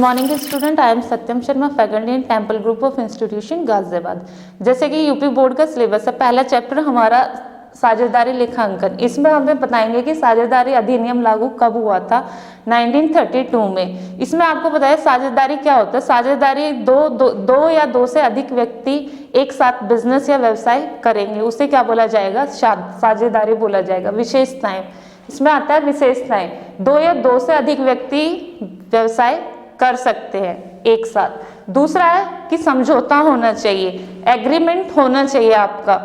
Morning student, I am Satyam Sharma, faculty in temple group of institution Ghaziabad. जैसे कि UP board का syllabus है, पहला चैप्टर हमारा साझेदारी लेखांकन। इसमें हमें बताएंगे कि साझेदारी अधिनियम लागू कब हुआ था, 1932 में। इसमें आपको बताया साझेदारी क्या होता है। साझेदारी दो या दो से अधिक व्यक्ति एक साथ बिजनेस या व्यवसाय करेंगे, उसे क्या बोला जाएगा, साझेदारी बोला जाएगा। विशेषताएं, इसमें आता है विशेषताएं, दो या दो से अधिक व्यक्ति व्यवसाय कर सकते हैं एक साथ। दूसरा है कि समझौता होना चाहिए, एग्रीमेंट होना चाहिए आपका।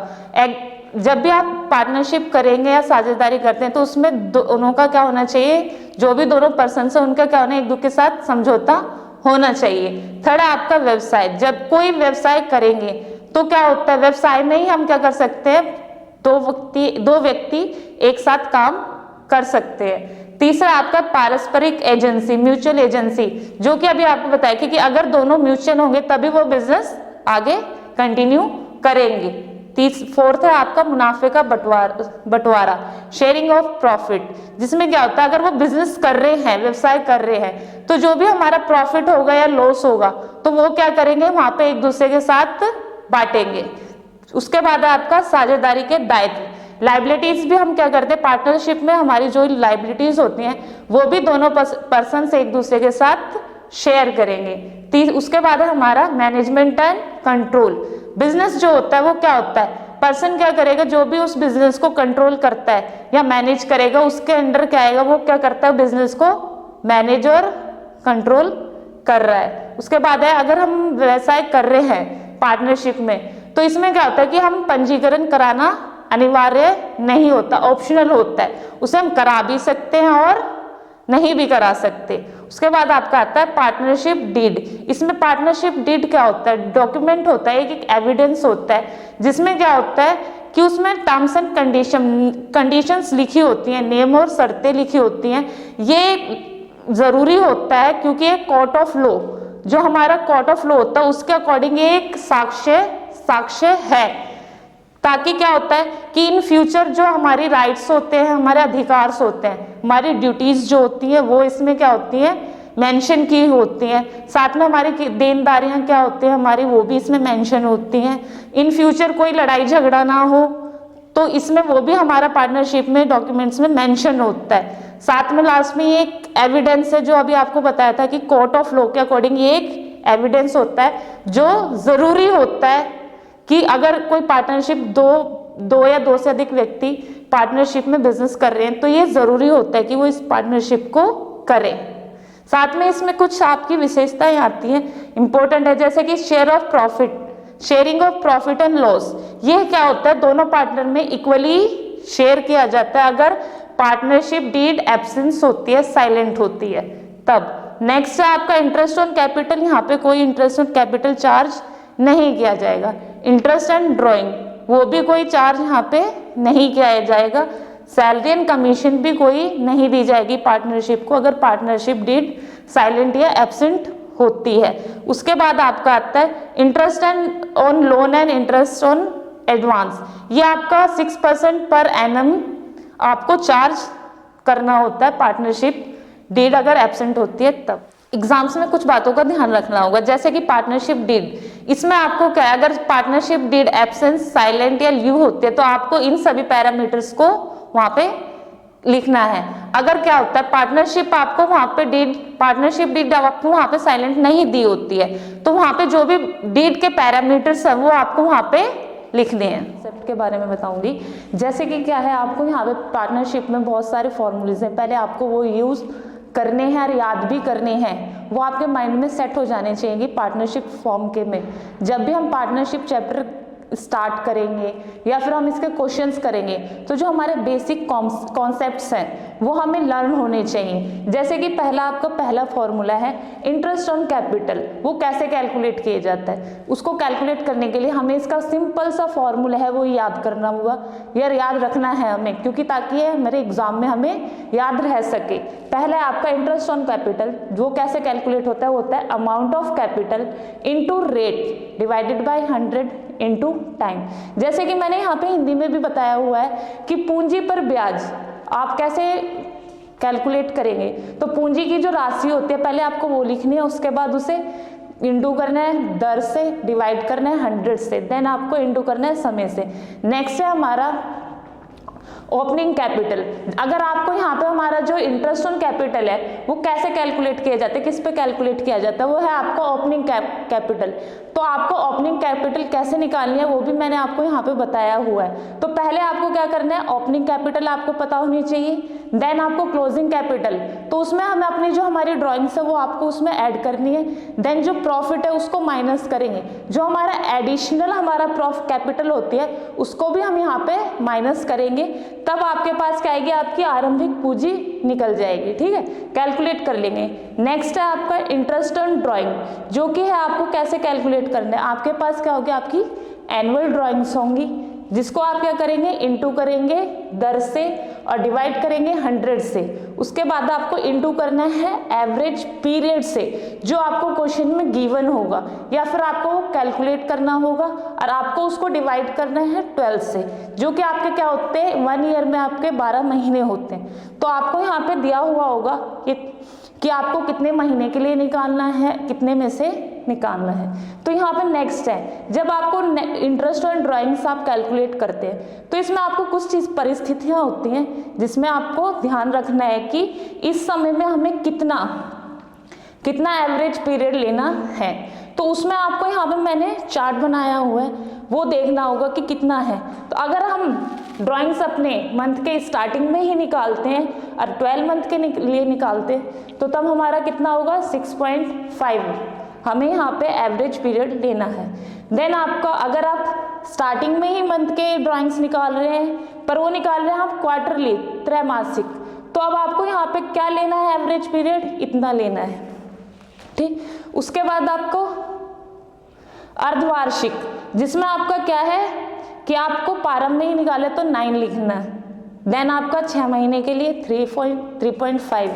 जब भी आप पार्टनरशिप करेंगे या साझेदारी करते हैं तो उसमें दोनों का क्या होना चाहिए, जो भी दोनों पर्सन है उनका क्या होना है, एक दूसरे के साथ समझौता होना चाहिए। थर्ड है आपका व्यवसाय। जब कोई व्यवसाय करेंगे तो क्या होता है, व्यवसाय में ही हम क्या कर सकते हैं, दो व्यक्ति एक साथ काम कर सकते हैं। तीसरा आपका पारस्परिक एजेंसी, म्यूचुअल एजेंसी, जो कि अभी आपको बताया कि अगर दोनों म्यूचुअल होंगे तभी वो बिजनेस आगे कंटिन्यू करेंगे। फोर्थ है आपका मुनाफे का बंटवारा, शेयरिंग ऑफ प्रॉफिट, जिसमें क्या होता है, अगर वो बिजनेस कर रहे हैं, व्यवसाय कर रहे हैं, तो जो भी हमारा प्रॉफिट होगा या लॉस होगा तो वो क्या करेंगे, वहां पे एक दूसरे के साथ बांटेंगे। उसके बाद है आपका साझेदारी के दायित्व, लाइबिलिटीज भी हम क्या करते हैं, पार्टनरशिप में हमारी जो लाइबिलिटीज होती हैं वो भी दोनों पर्सन से एक दूसरे के साथ शेयर करेंगे। उसके बाद है हमारा मैनेजमेंट एंड कंट्रोल। बिजनेस जो होता है वो क्या होता है, पर्सन क्या करेगा, जो भी उस बिजनेस को कंट्रोल करता है या मैनेज करेगा, उसके अंडर क्या आएगा, वो क्या करता है, बिजनेस को मैनेज और कंट्रोल कर रहा है। उसके बाद है अगर हम व्यवसाय कर रहे हैं पार्टनरशिप में तो इसमें क्या होता है कि हम पंजीकरण कराना अनिवार्य नहीं होता, ऑप्शनल होता है, उसे हम करा भी सकते हैं और नहीं भी करा सकते। उसके बाद आपका आता है पार्टनरशिप डीड। इसमें पार्टनरशिप डीड क्या होता है, डॉक्यूमेंट होता है, एक एविडेंस होता है, जिसमें क्या होता है कि उसमें टर्म्स एंड कंडीशंस लिखी होती हैं, नियम और शर्तें लिखी होती हैं। ये जरूरी होता है क्योंकि एक कोर्ट ऑफ लॉ, जो हमारा कोर्ट ऑफ लॉ होता है उसके अकॉर्डिंग एक साक्ष्य है, ताकि क्या होता है कि इन फ्यूचर जो हमारी राइट्स होते हैं, हमारे अधिकार होते हैं, हमारी ड्यूटीज जो होती हैं वो इसमें क्या होती हैं, मेंशन की होती हैं। साथ में हमारी देनदारियां क्या होती हैं हमारी, वो भी इसमें मेंशन होती हैं। इन फ्यूचर कोई लड़ाई झगड़ा ना हो तो इसमें वो भी हमारा पार्टनरशिप में डॉक्यूमेंट्स में मेंशन होता है। साथ में लास्ट में ये एक एविडेंस है, जो अभी आपको बताया था कि कोर्ट ऑफ लॉ के अकॉर्डिंग ये एक एविडेंस होता है जो जरूरी होता है कि अगर कोई पार्टनरशिप दो या दो से अधिक व्यक्ति पार्टनरशिप में बिजनेस कर रहे हैं तो ये जरूरी होता है कि वो इस पार्टनरशिप को करें। साथ में इसमें कुछ आपकी विशेषताएं आती हैं, इंपॉर्टेंट है, जैसे कि share of profit, sharing of profit and loss. ये क्या होता है, दोनों पार्टनर में इक्वली शेयर किया जाता है अगर पार्टनरशिप डीड एब्सेंस होती है, साइलेंट होती है तब। नेक्स्ट है आपका इंटरेस्ट ऑन कैपिटल। यहाँ पे कोई इंटरेस्ट ऑन कैपिटल चार्ज नहीं किया जाएगा। इंटरेस्ट एंड ड्रॉइंग, वो भी कोई चार्ज यहाँ पे नहीं किया जाएगा। सैलरी एंड कमीशन भी कोई नहीं दी जाएगी पार्टनरशिप को अगर पार्टनरशिप डीड साइलेंट या एब्सेंट होती है। उसके बाद आपका आता है interest and on loan and interest on advance. ये आपका 6% पर एनम आपको चार्ज करना होता है पार्टनरशिप डीड अगर एब्सेंट होती है तब। एग्जाम्स में कुछ बातों का ध्यान रखना होगा, जैसे कि पार्टनरशिप डीड, इसमें आपको क्या है, अगर पार्टनरशिप डीड एब्सेंस, साइलेंट या लीव होती है तो आपको इन सभी पैरामीटर्स को वहां पे लिखना है। अगर क्या होता है पार्टनरशिप आपको वहां पे पार्टनरशिप डीड आपको वहां पे साइलेंट नहीं दी होती है तो वहां पे जो भी डीड के पैरामीटर्स है वो आपको वहां पे लिखने हैं। कंसेप्ट के बारे में बताऊंगी, जैसे कि क्या है, आपको यहाँ पे पार्टनरशिप में बहुत सारे फॉर्मूलेज हैं, पहले आपको वो यूज करने हैं और याद भी करने हैं, वो आपके माइंड में सेट हो जाने चाहिए। पार्टनरशिप फॉर्म के में जब भी हम पार्टनरशिप चैप्टर स्टार्ट करेंगे या फिर हम इसके क्वेश्चंस करेंगे तो जो हमारे बेसिक कॉन्सेप्ट्स हैं वो हमें लर्न होने चाहिए। जैसे कि पहला फॉर्मूला है इंटरेस्ट ऑन कैपिटल, वो कैसे कैलकुलेट किया जाता है, उसको कैलकुलेट करने के लिए हमें इसका सिंपल सा फॉर्मूला है वो याद करना होगा या याद रखना है हमें, क्योंकि ताकि हमारे एग्जाम में हमें याद रह सके। पहला है आपका इंटरेस्ट ऑन कैपिटल, जो कैसे कैलकुलेट होता है, वो होता है amount of capital into rate divided by 100 into time. जैसे कि मैंने यहाँ पे हिंदी में भी बताया हुआ है कि पूंजी पर ब्याज आप कैसे कैलकुलेट करेंगे तो पूंजी की जो राशि होती है पहले आपको वो लिखनी है, उसके बाद उसे इंटू करना है दर से, डिवाइड करना है 100 से, देन आपको इंटू करना है समय से। नेक्स्ट है हमारा ओपनिंग कैपिटल। अगर आपको यहाँ पे हमारा जो इंटरेस्ट ऑन कैपिटल है वो कैसे कैलकुलेट किया जाता है, किस पे कैलकुलेट किया जाता है, वो है आपका ओपनिंग कैपिटल। तो आपको ओपनिंग कैपिटल कैसे निकालनी है वो भी मैंने आपको यहाँ पे बताया हुआ है। तो पहले आपको क्या करना है, ओपनिंग कैपिटल आपको पता होनी चाहिए, देन आपको क्लोजिंग कैपिटल, तो उसमें हमें अपनी जो हमारी ड्राइंग्स है वो आपको उसमें ऐड करनी है, देन जो प्रॉफिट है उसको माइनस करेंगे, जो हमारा एडिशनल हमारा कैपिटल होती है उसको भी हम यहाँ पे माइनस करेंगे, तब आपके पास क्या आएगी, आपकी आरंभिक पूंजी निकल जाएगी। ठीक है, कैलकुलेट कर लेंगे। नेक्स्ट है आपका इंटरेस्ट ऑन ड्राइंग, जो कि है आपको कैसे कैलकुलेट करना है। आपके पास क्या होगी, आपकी एनुअल ड्राइंग्स होंगी, जिसको आप क्या करेंगे, इंटू करेंगे दर से और डिवाइड करेंगे 100 से। उसके बाद आपको इंटू करना है एवरेज पीरियड से, जो आपको क्वेश्चन में गिवन होगा, या फिर आपको वो कैलकुलेट करना होगा और आपको उसको डिवाइड करना है 12 से, जो कि आपके क्या होते हैं, 1 ईयर में आपके 12 महीने होते हैं। तो आपको यहाँ पे दिया हुआ होगा कि आपको कितने महीने के लिए निकालना है, कितने में से निकालना है। तो यहाँ पे नेक्स्ट है, जब आपको इंटरेस्ट ऑन ड्राइंग्स आप कैलकुलेट करते हैं तो इसमें आपको कुछ चीज परिस्थितियां होती हैं जिसमें आपको ध्यान रखना है कि इस समय में हमें कितना एवरेज पीरियड लेना है। तो उसमें आपको यहाँ पे मैंने चार्ट बनाया हुआ है, वो देखना होगा कि कितना है। तो अगर हम ड्राइंग्स अपने मंथ के स्टार्टिंग में ही निकालते हैं और 12 मंथ के लिए निकालते हैं तो तब हमारा कितना होगा, 6.5 हमें यहाँ पे एवरेज पीरियड लेना है। देन आपका अगर आप स्टार्टिंग में ही मंथ के ड्राइंग्स निकाल रहे हैं, पर वो निकाल रहे हैं आप क्वार्टरली, त्रैमासिक, तो अब आपको यहाँ पे क्या लेना है, एवरेज पीरियड इतना लेना है। ठीक, उसके बाद आपको अर्धवार्षिक, जिसमें आपका क्या है कि आपको प्रारंभ में ही निकाले तो 9 लिखना है, देन आपका 6 महीने के लिए 3.5,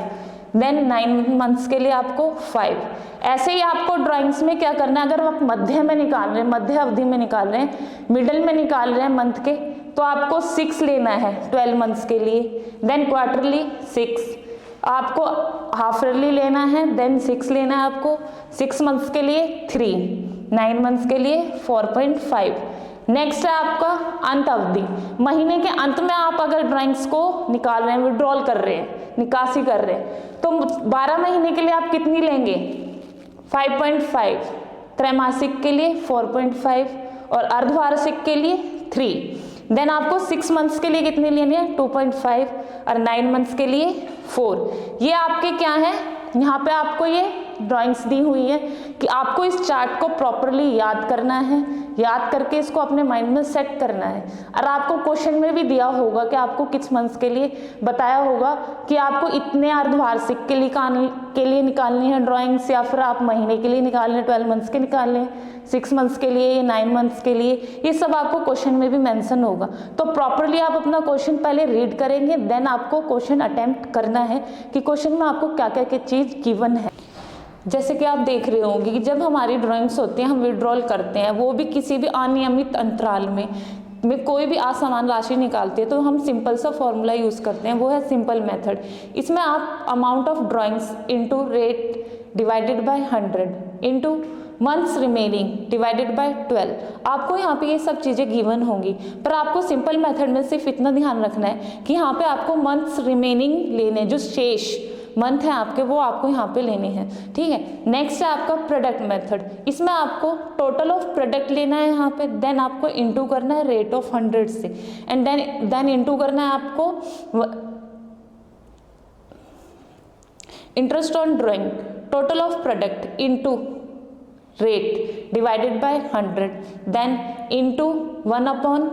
देन 9 मंथ्स के लिए आपको 5। ऐसे ही आपको ड्राइंग्स में क्या करना है, अगर आप मध्य में निकाल रहे हैं, मध्य अवधि में निकाल रहे हैं, मिडल में निकाल रहे हैं मंथ के, तो आपको 6 लेना है 12 मंथ्स के लिए, देन क्वार्टरली 6, आपको हाफ ईयरली लेना है, देन 6 लेना है आपको 6 मंथ्स के लिए 3, 9 मंथ्स के लिए 4.5। नेक्स्ट है आपका अंत अवधि, महीने के अंत में आप अगर ड्राइंग्स को निकाल रहे हैं, विड्रॉल कर रहे हैं, निकासी कर रहे हैं, तो 12 महीने के लिए आप कितनी लेंगे, 5.5, त्रैमासिक के लिए 4.5 और अर्धवार्षिक के लिए 3। देन आपको 6 मंथ्स के लिए कितनी लेनी है, 2.5 और 9 मंथ्स के लिए 4। ये आपके क्या है, यहाँ पे आपको ये ड्राइंग्स दी हुई है कि आपको इस चार्ट को प्रॉपरली याद करना है, याद करके इसको अपने माइंड में सेट करना है। और आपको क्वेश्चन में भी दिया होगा कि आपको किस मंथ्स के लिए बताया होगा कि आपको इतने अर्धवार्षिक के लिए निकालनी है ड्राइंग्स, या फिर आप महीने के लिए निकालने, 12 मंथ्स के निकालने, 6 मंथ्स के लिए, 9 मंथ्स के लिए, ये सब आपको क्वेश्चन में भी मेंशन होगा। तो प्रॉपरली आप अपना क्वेश्चन पहले रीड करेंगे, देन आपको क्वेश्चन अटेम्प्ट करना है कि क्वेश्चन में आपको क्या क्या चीज गिवन है। जैसे कि आप देख रहे होंगे कि जब हमारी ड्राइंग्स होती हैं, हम विड्रॉल करते हैं, वो भी किसी भी अनियमित अंतराल में कोई भी असमान राशि निकालते हैं, तो हम सिंपल सा फॉर्मूला यूज करते हैं, वो है सिंपल मेथड। इसमें आप amount of drawings into rate divided by 100 into months remaining divided by 12, आपको यहाँ पे ये सब चीज़ें गिवन होंगी, पर आपको सिंपल मेथड में सिर्फ इतना ध्यान रखना है कि यहाँ पे आपको मंथ्स रिमेनिंग लेने, जो शेष मंथ है आपके, वो आपको यहाँ पे लेने हैं। ठीक है, नेक्स्ट है आपका प्रोडक्ट मेथड, इसमें आपको टोटल ऑफ प्रोडक्ट लेना है यहाँ पे, देन आपको इंटू करना है रेट ऑफ 100 से, एंड देन इंटू करना है आपको interest on drawing, total of product into rate divided by 100, then into 1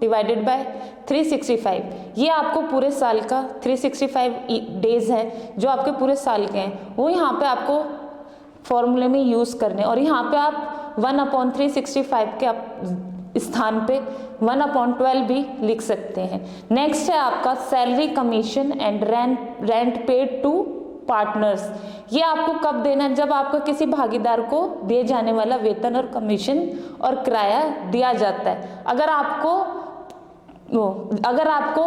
divided by 365। ये आपको पूरे साल का 365 डेज है जो आपके पूरे साल के हैं, वो यहाँ पे आपको फॉर्मूले में यूज़ करने, और यहाँ पे आप 1/365 के स्थान पे 1/12 भी लिख सकते हैं। नेक्स्ट है आपका salary, commission and rent paid to partners. ये आपको कब देना है, जब आपको किसी भागीदार को दिए जाने वाला वेतन और कमीशन और किराया दिया जाता है। अगर आपको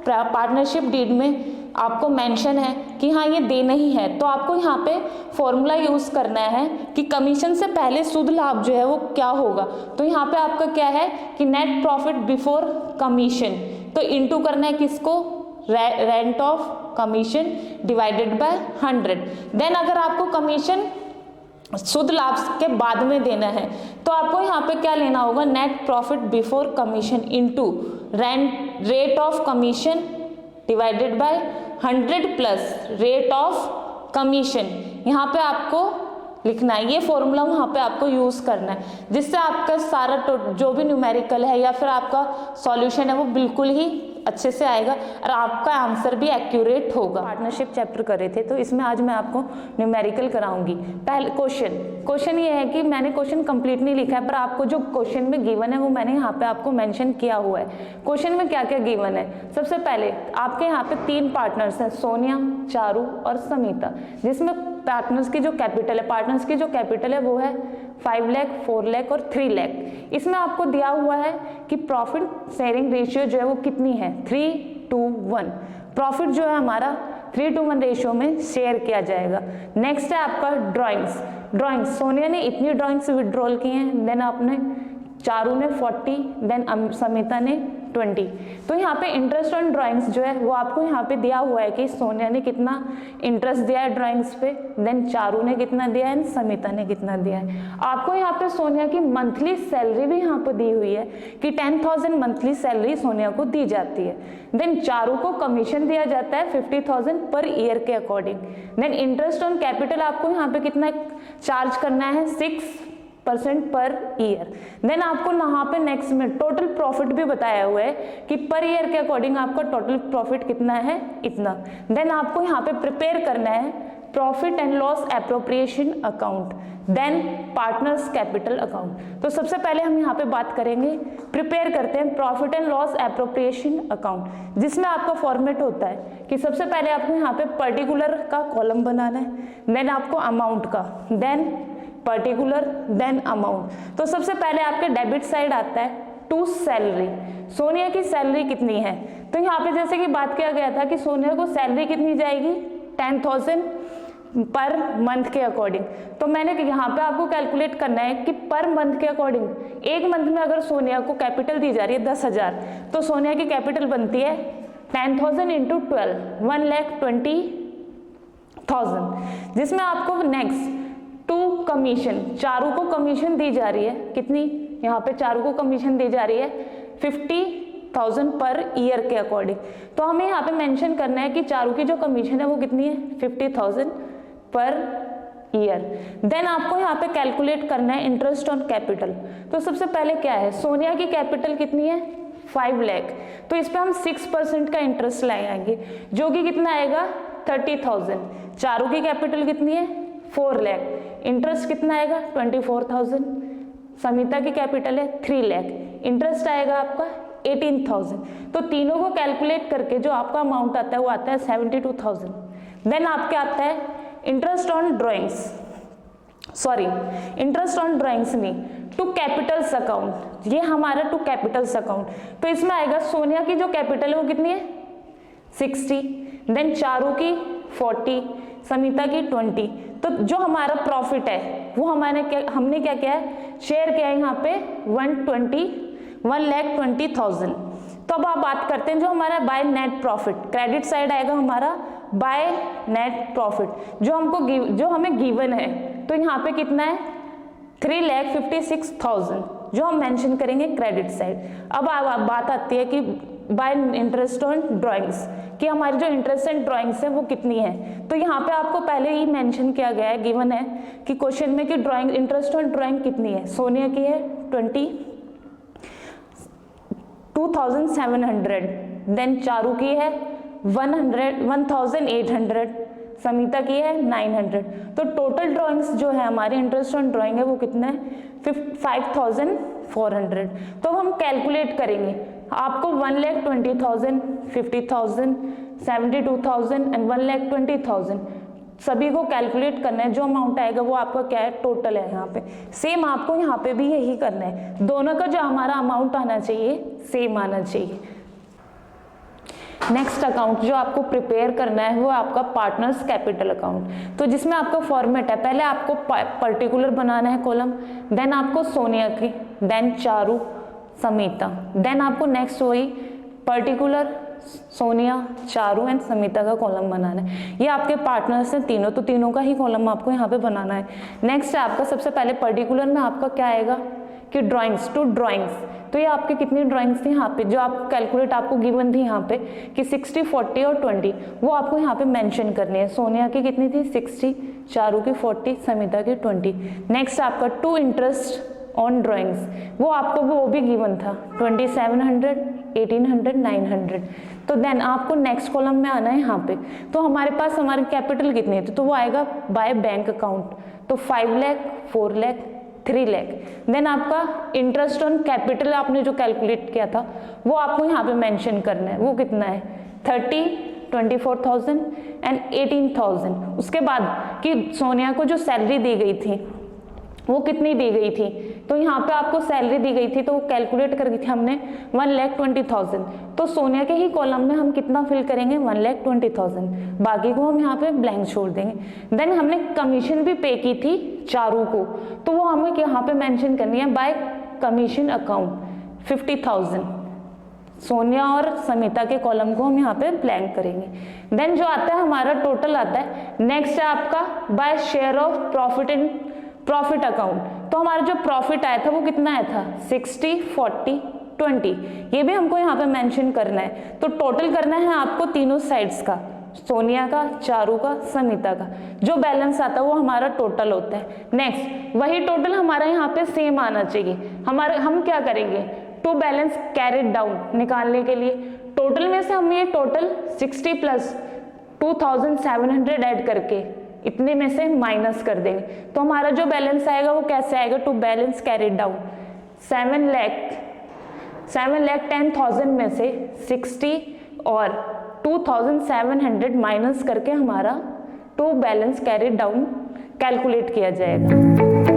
पार्टनरशिप डीड में आपको मेंशन है कि हाँ ये देना ही है, तो आपको यहाँ पे फॉर्मूला यूज करना है कि कमीशन से पहले शुद्ध लाभ जो है वो क्या होगा। तो यहाँ पे आपका क्या है कि नेट प्रॉफिट बिफोर कमीशन, तो इनटू करना है किसको, rent of commission divided by 100। Then अगर आपको कमीशन शुद्ध लाभ के बाद में देना है तो आपको यहाँ पे क्या लेना होगा, net profit before commission into rate of commission divided by 100 plus rate of commission. यहाँ पे आपको लिखना है, ये फॉर्मूला वहाँ पे आपको यूज करना है, जिससे आपका सारा जो भी न्यूमेरिकल है या फिर आपका सॉल्यूशन है वो बिल्कुल ही अच्छे से आएगा और आपका आंसर भी एक्यूरेट होगा। पार्टनरशिप चैप्टर कर रहे थे तो इसमें आज मैं आपको न्यूमेरिकल कराऊंगी। पहले क्वेश्चन ये है कि मैंने क्वेश्चन कंप्लीट नहीं लिखा है, पर आपको जो क्वेश्चन में गिवन है वो मैंने यहाँ पे आपको मेंशन किया हुआ है। क्वेश्चन में क्या क्या गिवन है, सबसे पहले आपके यहाँ पे 3 पार्टनर्स हैं, सोनिया, चारू और समिता, जिसमें पार्टनर्स की जो कैपिटल है वो है 5 लाख, 4 लाख और 3 लाख। इसमें आपको दिया हुआ है कि प्रॉफिट शेयरिंग रेशियो जो है वो कितनी है, 3:1। प्रॉफिट जो है हमारा 3:1 रेशियो में शेयर किया जाएगा। नेक्स्ट है आपका ड्राइंग्स, सोनिया ने इतनी ड्राइंग्स विड्रॉल की हैं, देन आपने चारू ने 40, देन समिता ने 20। तो यहाँ पे इंटरेस्ट ऑन ड्राइंग्स जो है वो आपको यहाँ पे दिया हुआ है कि सोनिया ने कितना इंटरेस्ट दिया है ड्राइंग्स पे, देन चारू ने कितना दिया है, समिता ने कितना दिया है। आपको यहाँ पे सोनिया की मंथली सैलरी भी यहाँ पे दी हुई है कि 10,000 मंथली सैलरी सोनिया को दी जाती है। देन चारू को कमीशन दिया जाता है 50,000 पर ईयर के according. Then interest on capital आपको यहाँ पे कितना चार्ज करना है, 6% पर ईयर। देन आपको यहाँ पे नेक्स्ट में टोटल प्रॉफिट भी बताया हुआ है कि पर ईयर के अकॉर्डिंग आपका टोटल प्रॉफिट कितना है, इतना। देन आपको यहाँ पे प्रिपेयर करना है profit and loss appropriation account, then partners capital account. तो सबसे पहले हम यहाँ पे बात करेंगे, प्रिपेयर करते हैं profit and loss appropriation account, जिसमें आपका फॉर्मेट होता है कि सबसे पहले आपको यहाँ पे पर्टिकुलर का कॉलम बनाना है, देन आपको अमाउंट का, देन पर्टिकुलर, देन अमाउंट। तो सबसे पहले आपके डेबिट साइड आता है टू सैलरी, सोनिया की सैलरी कितनी है। तो यहाँ पे जैसे कि बात किया गया था कि सोनिया को सैलरी कितनी जाएगी, 10,000 पर मंथ के अकॉर्डिंग। तो मैंने यहाँ पे आपको कैलकुलेट करना है कि पर मंथ के अकॉर्डिंग, एक मंथ में अगर सोनिया को कैपिटल दी जा रही है 10,000, तो सोनिया की कैपिटल बनती है 10,000 इंटू 12, 1,20,000। जिसमें आपको नेक्स्ट टू कमीशन, चारू को कमीशन दी जा रही है कितनी, यहाँ पे चारू को कमीशन दी जा रही है 50,000 पर ईयर के अकॉर्डिंग। तो हमें यहाँ पे मेंशन करना है कि चारू की जो कमीशन है वो कितनी है, 50,000 पर ईयर। देन आपको यहाँ पे कैलकुलेट करना है इंटरेस्ट ऑन कैपिटल। तो सबसे पहले क्या है, सोनिया की कैपिटल कितनी है, 5 लाख, तो इस पे हम 6% का इंटरेस्ट लगाएंगे जो कि कितना आएगा, 30,000। चारू की कैपिटल कितनी है, 4 लाख, इंटरेस्ट कितना आएगा, 24,000। समिता की कैपिटल है 3 लाख, इंटरेस्ट आएगा आपका 18,000। तो तीनों को कैलकुलेट करके जो आपका अमाउंट आता है वो आता है 72,000। देन आपके आता है इंटरेस्ट ऑन ड्राइंग्स नहीं, टू कैपिटल्स अकाउंट, ये हमारा टू कैपिटल्स अकाउंट। तो इसमें आएगा सोनिया की जो कैपिटल है वो कितनी है, 60, देन चारू की 40, समिता की 20। तो जो हमारा प्रॉफिट है वो हमने क्या किया है, शेयर किया है यहाँ पे 1,20,000। तो अब आप बात करते हैं जो हमारा by net profit, credit side आएगा हमारा बाय नेट प्रॉफिट, जो हमें गिवन है। तो यहाँ पे कितना है, 3,56,000 जो हम मेंशन करेंगे क्रेडिट साइड। अब बात आती है कि बाय इंटरेस्ट ऑन ड्राइंग्स, कि हमारी जो इंटरेस्ट ऑन ड्राइंग्स है वो कितनी है। तो यहाँ पे आपको पहले ही मेंशन किया गया है, गिवन है कि क्वेश्चन में कि इंटरेस्ट ऑन ड्राइंग कितनी है, सोनिया की है 22,700, देन चारू की है 1,800, समिता की है 900। तो टोटल ड्राइंग्स जो है हमारी इंटरेस्ट ऑन ड्राइंग है वो कितना है, 5,400। तो हम कैलकुलेट करेंगे, आपको 1,20,000, 50,000, 72,000 एंड 1,20,000 सभी को कैलकुलेट करना है। जो अमाउंट आएगा वो आपका क्या है, टोटल है। यहाँ पे सेम आपको यहाँ पे भी यही करना है, दोनों का जो हमारा अमाउंट आना चाहिए सेम आना चाहिए। नेक्स्ट अकाउंट जो आपको प्रिपेयर करना है वो आपका पार्टनर्स कैपिटल अकाउंट, तो जिसमें आपका फॉर्मेट है, पहले आपको पर्टिकुलर बनाना है कॉलम, देन आपको सोनिया की, देन चारू, समीता, देन आपको नेक्स्ट वही पर्टिकुलर, सोनिया, चारू एंड समीता का कॉलम बनाना है। ये आपके पार्टनर्स हैं तीनों, तो तीनों का ही कॉलम आपको यहाँ पे बनाना है। नेक्स्ट है आपका सबसे पहले पर्टिकुलर में आपका क्या आएगा कि ड्राइंग्स, टू ड्राइंग्स, तो ये आपकी कितनी ड्राइंग्स थी यहाँ पे, जो आपको कैलकुलेट आपको गिवन थी यहाँ पे कि 60, 40 और 20, वो आपको यहाँ पे मेंशन करनी है। सोनिया की कितनी थी 60, चारू की 40, समीता की 20। नेक्स्ट आपका टू इंटरेस्ट ऑन ड्राइंग्स, वो आपको वो भी गिवन था 2700, 1800, 900। तो देन आपको नेक्स्ट कॉलम में आना है यहाँ पे, तो हमारे पास हमारी कैपिटल कितनी थी, तो वो आएगा बाय बैंक अकाउंट, तो 5 लाख, 4 लाख, 3 लाख। देन आपका इंटरेस्ट ऑन कैपिटल आपने जो कैलकुलेट किया था वो आपको यहाँ पे मेंशन करना है, वो कितना है 30, 24,000 एंड 18,000। उसके बाद कि सोनिया को जो सैलरी दी गई थी वो कितनी दी गई थी, तो यहाँ पे आपको सैलरी दी गई थी तो वो कैलकुलेट कर गई थी हमने 1,20,000, तो सोनिया के ही कॉलम में हम कितना फिल करेंगे 1,20,000, बाकी को हम यहाँ पे ब्लैंक छोड़ देंगे। देन हमने कमीशन भी पे की थी चारू को, तो वो हमें यहाँ पे मेंशन करनी है बाय कमीशन अकाउंट 50,000, सोनिया और समीता के कॉलम को हम यहाँ पे ब्लैंक करेंगे। देन जो आता है हमारा टोटल आता है, नेक्स्ट है आपका by share of profit in profit account, तो हमारा जो प्रॉफिट आया था वो कितना आया था 60, 40, 20, ये भी हमको यहाँ पे मेंशन करना है। तो टोटल करना है आपको तीनों साइड्स का, सोनिया का, चारू का, समीता का, जो बैलेंस आता है वो हमारा टोटल होता है। नेक्स्ट वही टोटल हमारा यहाँ पे सेम आना चाहिए। हम क्या करेंगे, टू बैलेंस कैरिड डाउन निकालने के लिए टोटल में से हम ये टोटल 60 प्लस 2700 ऐड करके इतने में से माइनस कर देंगे, तो हमारा जो बैलेंस आएगा वो कैसे आएगा, टू बैलेंस कैरिड डाउन 7,10,000 में से 60 और 2700 माइनस करके हमारा to balance carried down calculate किया जाएगा।